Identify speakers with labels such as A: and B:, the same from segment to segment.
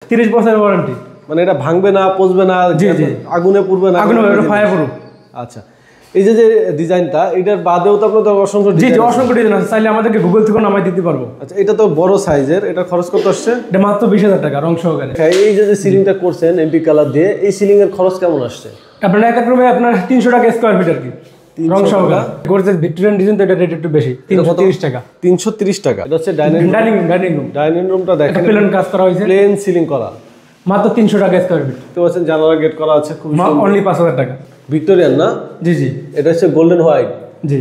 A: 30 বছরের ওয়ারেন্টি।
B: মানে এটা ভাঙবে না, পচবে না, আগুনে পুড়বে না,
A: ফায়ার প্রুফ।
B: আচ্ছা, এই যে ডিজাইনটা, এটার বাদেও তো আপনাদের অসংখ্য
A: অসংখ্য ডিজাইন আছে, চাইলে আমাদেরকে গুগল থেকে নামাই দিতে পারবো।
B: আচ্ছা, এটা তো বড় সাইজের, এটা খরচ কত আসছে?
A: এটা মাত্র 20,000 টাকা রং সহকারে।
B: এই যে সিলিংটা করছেন এন্টিক কালার দিয়ে, এই সিলিং এর খরচ কেমন আসছে?
A: আপনার এক রুমে আপনার 300 টাকা স্কয়ার ফিট আর কি, রং সহকারে। গর্জিয়াস ভিক্টোরিয়ান ডিজাইন, তো এটা রেট একটু বেশি, 330 টাকা।
B: 330 টাকা। এটা হচ্ছে ডাইনিং রুমটা দেখেন,
A: প্লেন কাজ করা হয়েছে,
B: প্লেন সিলিং করা,
A: মাত্র 300 টাকা স্কয়ার ফিট।
B: তো বলছেন জানালা গেট করা আছে, খুব
A: অনলি 5,000 টাকা।
B: ভিক্টোরিয়ান না?
A: জি জি।
B: এটা হচ্ছে গোল্ডেন হোয়াইট।
A: জি,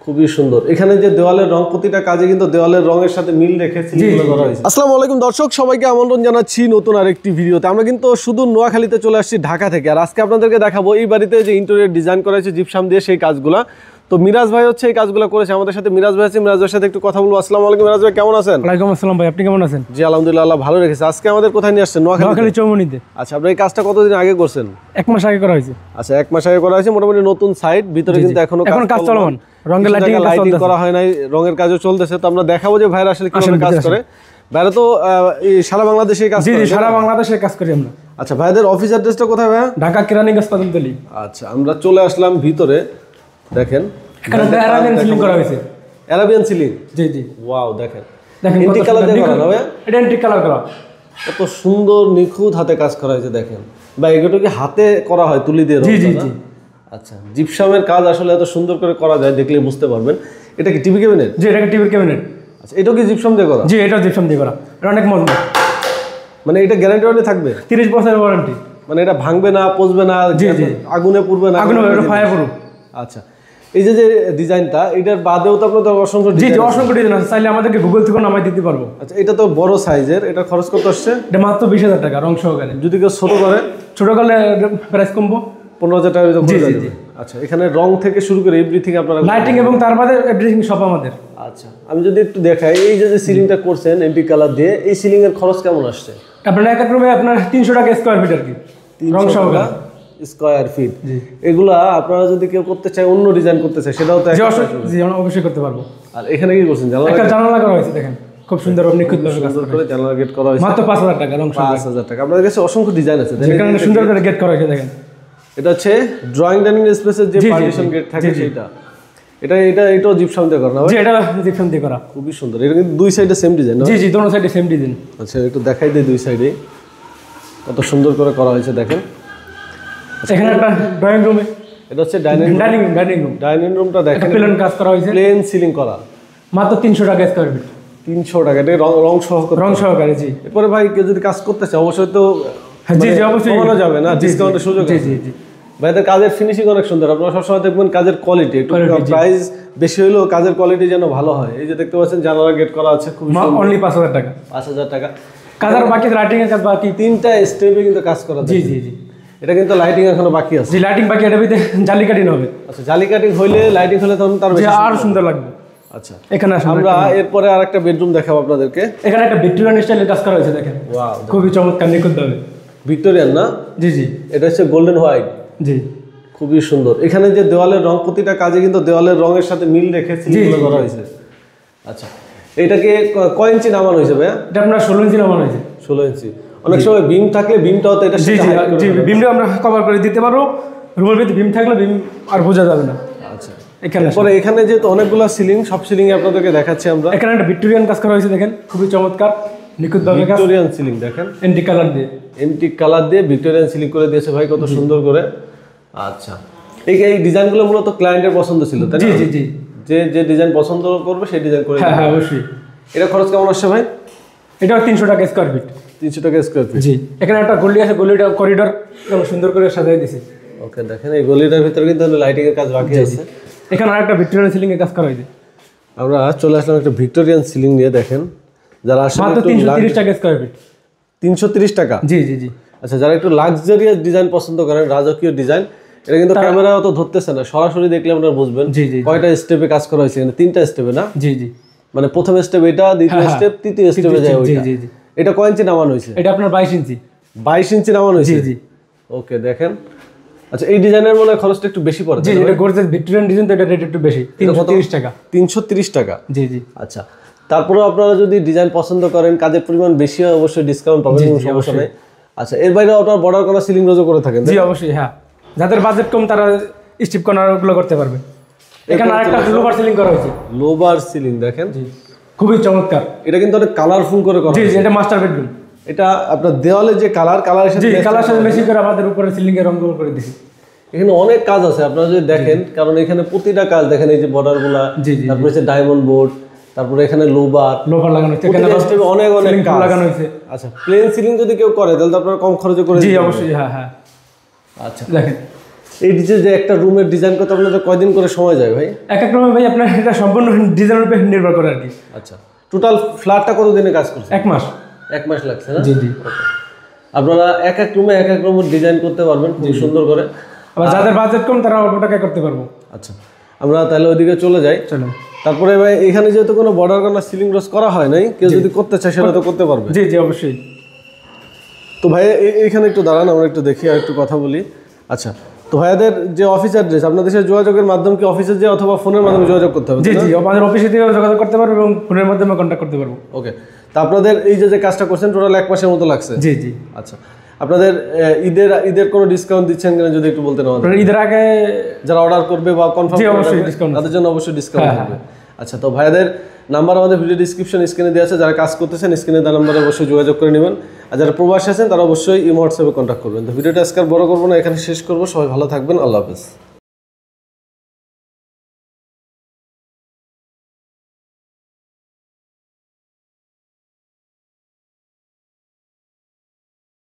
B: খুবই সুন্দর। এখানে যে দেওয়ালের রং, প্রতিটা কাজে কিন্তু দেওয়ালের রঙের সাথে মিল রেখে সিলিংগুলো করা হয়েছে। আসসালামু আলাইকুম দর্শক, সবাইকে আমন্ত্রণ জানাচ্ছি নতুন আরেকটি ভিডিওতে। আমরা কিন্তু শুধু নোয়াখালীতে চলে আসছি ঢাকা থেকে, আর আজকে আপনাদেরকে দেখাবো এই বাড়িতে যে ইন্টেরিয়র ডিজাইন করা হয়েছে জিপসাম দিয়ে, সেই কাজগুলা। তো মিরাজ ভাই হচ্ছে এই কাজগুলো করেছে, আমাদের সাথে মিরাজ ভাই আছে। মিরাজ ভাইয়ের সাথে একটু কথা বলবো। আসসালামু আলাইকুম মিরাজ ভাই, কেমন আছেন?
A: ওয়ালাইকুম আসসালাম ভাই, আপনি কেমন আছেন?
B: জি আলহামদুলিল্লাহ, আল্লাহ ভালো রেখেছে। আজকে আমাদের কোথায় নিয়ে আসছেন? নোয়াখালী
A: চৌমুহনীতে।
B: আচ্ছা, আপনি এই কাজটা কতদিন আগে করছেন?
A: 1 মাস আগে করা হয়েছে।
B: আচ্ছা, 1 মাস আগে করা হয়েছে। মোটামুটি নতুন সাইট, ভিতরে কিন্তু এখনো
A: কাজ চলমান, রঙের
B: লাইটিং করা হয় নাই, রঙের কাজও চলতেছে। তো আমরা দেখাবো যে ভাইরা আসলে কিভাবে কাজ করে। ভাইরা তো সারা বাংলাদেশে কাজ করে।
A: সারা বাংলাদেশে কাজ করি আমরা।
B: আচ্ছা, ভাইদের অফিস অ্যাড্রেসটা কোথায় ভাই?
A: ঢাকা কেরানীগঞ্জ কদমতলী।
B: আচ্ছা, আমরা চলে আসলাম ভিতরে, দেখেন
A: আরাবিয়ান সিলিং করা হয়েছে।
B: Arabian ceiling?
A: জি জি।
B: ওয়াও, দেখেন এন্টিক কালার দিয়ে করা হবে।
A: এটা এন্টিক কালার করা,
B: কত সুন্দর নিখুঁত হাতে কাজ করা হয়েছে দেখেন। বা এগুলো কি হাতে করা হয়, তুলি দিয়ে?
A: জি জি জি।
B: আচ্ছা, জিপসামের কাজ আসলে এত সুন্দর করে করা যায়, দেখলে বুঝতে পারবেন। এটা কি টিভি ক্যাবিনেট?
A: জি, এটা টিভি ক্যাবিনেট।
B: আচ্ছা, এটা কি জিপসাম দিয়ে করা?
A: জি, এটা জিপসাম দিয়ে করা। এটা অনেক মজবুত।
B: মানে এটা গ্যারান্টি ওয়ারেন্টি থাকবে?
A: 30 বছরের ওয়ারেন্টি।
B: মানে এটা ভাঙবে না, পচবে না, আগুনে পুড়বে না,
A: ফায়ার প্রুফ।
B: আচ্ছা, এই যে ডিজাইনটা, এটার বাদেও তো আপনাদের অসংখ্য
A: অসংখ্য ডিজাইন আছে, চাইলে আমাদেরকে গুগল থেকে নামাই দিতে পারবো।
B: আচ্ছা, এটা তো বড় সাইজের, এটা খরচ কত আসছে?
A: এটা মাত্র 20,000 টাকা রং সহকারে।
B: যদি কেউ ছোট করে?
A: ছোট করলে প্রাইস কমবো,
B: 15,000 টাকা। আচ্ছা, এখানে রং থেকে শুরু করে এভরিথিং আপনারা,
A: লাইটিং এবং তার বাদে এভরিথিং সব আমাদের।
B: আচ্ছা, আমি যদি একটু দেখাই, এই যে সিলিংটা করছেন এন্টিক কালার দিয়ে, এই সিলিং এর খরচ কেমন আসছে?
A: আপনার এক রুমে আপনার 300 টাকা স্কয়ার ফিট আর কি, রং সহকারে
B: স্কয়ার ফিট। এগুলা আপনারা যদি কেউ করতে চায়, অন্য ডিজাইন করতে চায়, সেটাও তো
A: জি আমরা অবশ্যই করতে পারবো।
B: আর এখানে কি করছেন?
A: জানালা করা হয়েছে, দেখেন খুব সুন্দর, নিখুঁত ভাবে কাজ করে
B: জানালা গেট করা হয়েছে,
A: মাত্র 5,000 টাকা রং সহকারে।
B: 5,000 টাকা। আপনাদের কাছে অসংখ্য ডিজাইন আছে,
A: এখানে সুন্দর করে গেট করা হয়েছে দেখেন।
B: এটা হচ্ছে ড্রয়িং ডাইনিং স্পেসের যে পার্টিশন গেট থাকে সেটা, এটাও জিপসাম দিয়ে করা না?
A: জি, এটা জিপসাম দিয়ে করা।
B: খুবই সুন্দর। এটা কিন্তু দুই সাইডে সেম ডিজাইন না?
A: জি জি, দোনো সাইডে সেম ডিজাইন।
B: আচ্ছা, একটু দেখাই দিই দুই সাইডে কত সুন্দর করে করা হয়েছে দেখেন।
A: এখানে একটা ড্রয়িং রুমে,
B: এটা হচ্ছে ডাইনিং রুমটা দেখেন,
A: প্লেন কাজ করা হয়েছে,
B: প্লেন সিলিং করা,
A: মাত্র 300 টাকা স্কয়ার ফিট।
B: 300 টাকা। এটা রং সহকারে।
A: জি।
B: এরপরে ভাই কেউ যদি কাজ করতে চায়, অবশ্যই তো
A: জি জি অবশ্যই
B: কমানো যাবে না, ডিসকাউন্টের সুযোগ আছে।
A: জি জি।
B: ভাইদের কাজের ফিনিশিং অনেক সুন্দর। আপনারা সবসময় দেখবেন কাজের কোয়ালিটি, একটু প্রাইস বেশি হলেও কাজের কোয়ালিটি যেন ভালো হয়। এই যে দেখতে পাচ্ছেন জানালা গেট করা আছে, খুব
A: অনলি 5,000 টাকা।
B: 5,000 টাকা।
A: কাজ আর বাকি, লাইটিং এর কাজ বাকি,
B: 3টা স্টেপে কিন্তু কাজ করা।
A: জি জি জি।
B: এটা কিন্তু লাইটিং এখনো বাকি আছে।
A: জি, লাইটিং বাকি, এটা ভিতরে জালি কাটিং হবে।
B: আচ্ছা, জালি কাটিং হইলে, লাইটিং হলে তখন তার বেশি
A: আর সুন্দর লাগবে।
B: আচ্ছা,
A: এখানে
B: আমরা এরপরে আরেকটা বেডরুম দেখাবো আপনাদেরকে।
A: এখানে একটা ভিক্টোরিয়ান স্টাইলের কাজ করা হয়েছে দেখেন।
B: ওয়াও,
A: খুবই চমৎকার, নিখুঁত ভাবে।
B: ভিক্টোরিয়ান না?
A: জি জি।
B: এটা হচ্ছে গোল্ডেন হোয়াইট।
A: জি,
B: খুবই সুন্দর। এখানে যে দেওয়ালের রং, প্রতিটা কাজে কিন্তু দেওয়ালের রঙের সাথে মিল রেখে সিলিংগুলো করা হয়েছে। আচ্ছা, এটাকে কয় ইঞ্চি নামানো হয়েছে ভাইয়া?
A: এটা আপনার 16 ইঞ্চি নামানো হয়েছে।
B: 16 ইঞ্চি। অনেক সময় বিম থাকলে বিমটাও তো এটা,
A: জি জি, বিমটা আমরা কভার করে দিতে পারবো। রুমের ভিতরে বিম থাকলে বিম আর বোঝা যাবে না।
B: আচ্ছা,
A: এখানে
B: যেহেতু অনেকগুলো সিলিং, সব সিলিং আপনাদেরকে দেখাচ্ছি আমরা।
A: এখানে একটা ভিক্টোরিয়ান কাজ করা হয়েছে দেখেন, খুবই চমৎকার, নিখুঁত ভাবে কাজ।
B: ভিক্টোরিয়ান সিলিং দেখেন,
A: এন্টিক কালার দিয়ে
B: ভিক্টোরিয়ান সিলিং করে দিয়েছে ভাই, কত সুন্দর করে। আচ্ছা, এই ডিজাইনগুলো মূলত ক্লায়েন্টের পছন্দ ছিল, তাই না?
A: জি জি জি।
B: যে ডিজাইন পছন্দ করবে সেই ডিজাইন করে।
A: হ্যাঁ অবশ্যই।
B: এটা খরচ কেমন আসছে ভাই?
A: এটা 300 টাকা স্কয়ার ফিট।
B: 300 টাকা স্কয়ার ফিট।
A: জি। এখানে একটা গলি আছে, গলিটা করিডোর সুন্দর করে সাজিয়ে দিয়েছে।
B: ওকে, দেখেন এই গলিটার ভিতরে কিন্তু লাইটিং এর কাজ বাকি আছে।
A: এখানে আরেকটা ভিক্টোরিয়ান সিলিং এর কাজ করা হয়েছে।
B: আমরা চলে আসলাম একটা ভিক্টোরিয়ান সিলিং নিয়ে, দেখেন যারা আসলে
A: মাত্র 330 টাকা স্কয়ার ফিট।
B: 330 টাকা?
A: জি জি জি।
B: আচ্ছা, যারা একটু লাক্সারিয়াস ডিজাইন পছন্দ করেন, রাজকীয় ডিজাইন, এটা কিন্তু ক্যামেরা অত ধরতেছে না, সরাসরি দেখলে আপনারা বুঝবেন।
A: জি জি।
B: কয়টা স্টেপে কাজ করা হয়েছে? এখানে 3টা স্টেপে না?
A: জি জি।
B: মানে প্রথম স্টেপ এটা, দ্বিতীয় স্টেপ, তৃতীয় স্টেপে যায় ওইটা।
A: জি জি জি।
B: এটা কয় ইঞ্চি নামানো হয়েছে?
A: এটা আপনার 22 ইঞ্চি।
B: 22 ইঞ্চি নামানো হয়েছে?
A: জি জি।
B: ওকে, দেখেন। আচ্ছা, এই ডিজাইনের মনে হয় খরচটা একটু বেশি পড়ে।
A: জি, এটা গর্জিয়াস ভিক্টোরিয়ান ডিজাইন, তো এটা রেট একটু বেশি, 330 টাকা।
B: 330 টাকা?
A: জি জি।
B: আচ্ছা, তারপরেও আপনারা যদি ডিজাইন পছন্দ করেন, কাজের পরিমাণ বেশি হয়, অবশ্যই ডিসকাউন্ট পাবেন, কোনো সমস্যা নেই। আচ্ছা, এর বাইরে আপনার বর্ডার করা সিলিং রোজও করে থাকেন?
A: জি অবশ্যই, হ্যাঁ। যাদের বাজেট কম তারা স্টিপ কর্নার গুলো করতে পারবে। এখানে আরেকটা লোভার সিলিং করা হয়েছে।
B: লোভার সিলিং দেখেন,
A: খুবই চমৎকার।
B: এটা কিন্তু অনেক কালারফুল করে করা।
A: জি জি, এটা মাস্টার বেডরুম।
B: এটা আপনার দেওয়ালে যে কালারের সাথে
A: কালার সাথে মেশিং করে আমাদের উপরে সিলিং এর রং করে দিয়েছি।
B: এখানে অনেক কাজ আছে আপনারা যদি দেখেন, কারণ এখানে প্রতিটা কাজ দেখেন, এই যে বর্ডার গুলা, তারপরে হচ্ছে ডায়মন্ড বোর্ড, তারপরে এখানে লোভার
A: লাগানো হয়েছে, এখানে
B: অনেক কাজ
A: লাগানো হয়েছে।
B: আচ্ছা, প্লেন সিলিং যদি কেউ করে তাহলে তো আপনারা কম খরচে করে?
A: জি অবশ্যই, হ্যাঁ হ্যাঁ।
B: আচ্ছা
A: দেখেন,
B: এই যে একটা রুমের ডিজাইন করতে আপনাদের কয়দিন করে সময় যায় ভাই?
A: এক রুমে ভাই আপনার এটা সম্পূর্ণ ডিজাইনের উপর নির্ভর করে আর কি।
B: আচ্ছা, টোটাল ফ্ল্যাটটা কত দিনে কাজ করছে?
A: 1 মাস।
B: 1 মাস লাগছে না?
A: জি জি।
B: আপনারা এক এক রুমের ডিজাইন করতে পারবেন খুব সুন্দর করে।
A: আবার যাদের বাজেট কম তারা অল্প টাকায় করতে পারবো।
B: আচ্ছা, আমরা তাহলে ওইদিকে চলে যাই।
A: চলো।
B: তারপরে ভাই এখানে যেহেতু কোনো বর্ডার কর্নার সিলিং রোজ করা হয় নাই, কেউ যদি করতে চায় সেটা তো করতে পারবে?
A: জি জি অবশ্যই।
B: তো ভাই এইখানে একটু দাঁড়ান, আমরা একটু দেখি আর একটু কথা বলি। আচ্ছা, তো ভাইয়াদের যে অফিস অ্যাড্রেস, আপনাদের সাথে যোগাযোগের মাধ্যম কি অফিসে যে অথবা ফোনের মাধ্যমে যোগাযোগ করতে হবে?
A: জি জি, আমাদের অফিসে থেকে যোগাযোগ করতে পারবো এবং ফোনের মাধ্যমে কন্ট্যাক্ট করতে পারবো।
B: ওকে, তা আপনাদের এই যে কাজটা করছেন টোটাল 1 মাসের মতো লাগছে?
A: জি জি।
B: আচ্ছা, আপনাদের ঈদের কোনো ডিসকাউন্ট দিচ্ছেন কিনা যদি একটু বলতেন আমাদের?
A: ঈদের আগে
B: যারা অর্ডার করবে বা কনফার্ম
A: ডিসকাউন্ট
B: তাদের জন্য অবশ্যই ডিসকাউন্ট থাকবে। আচ্ছা, তো ভাইয়াদের নাম্বার আমাদের ভিডিও ডিসক্রিপশন স্ক্রিনে দেওয়া আছে, যারা কাজ করতেছেন স্ক্রিনে তার নাম্বারে অবশ্যই যোগাযোগ করে নেবেন। আর যারা প্রবাসী আছেন তারা অবশ্যই ইমো হোয়াটসঅ্যাপে কন্ট্যাক্ট করবেন। তো ভিডিওটা আজকে বড় করবো না, এখানে শেষ করবো। সবাই ভালো থাকবেন, আল্লাহ হাফেজ।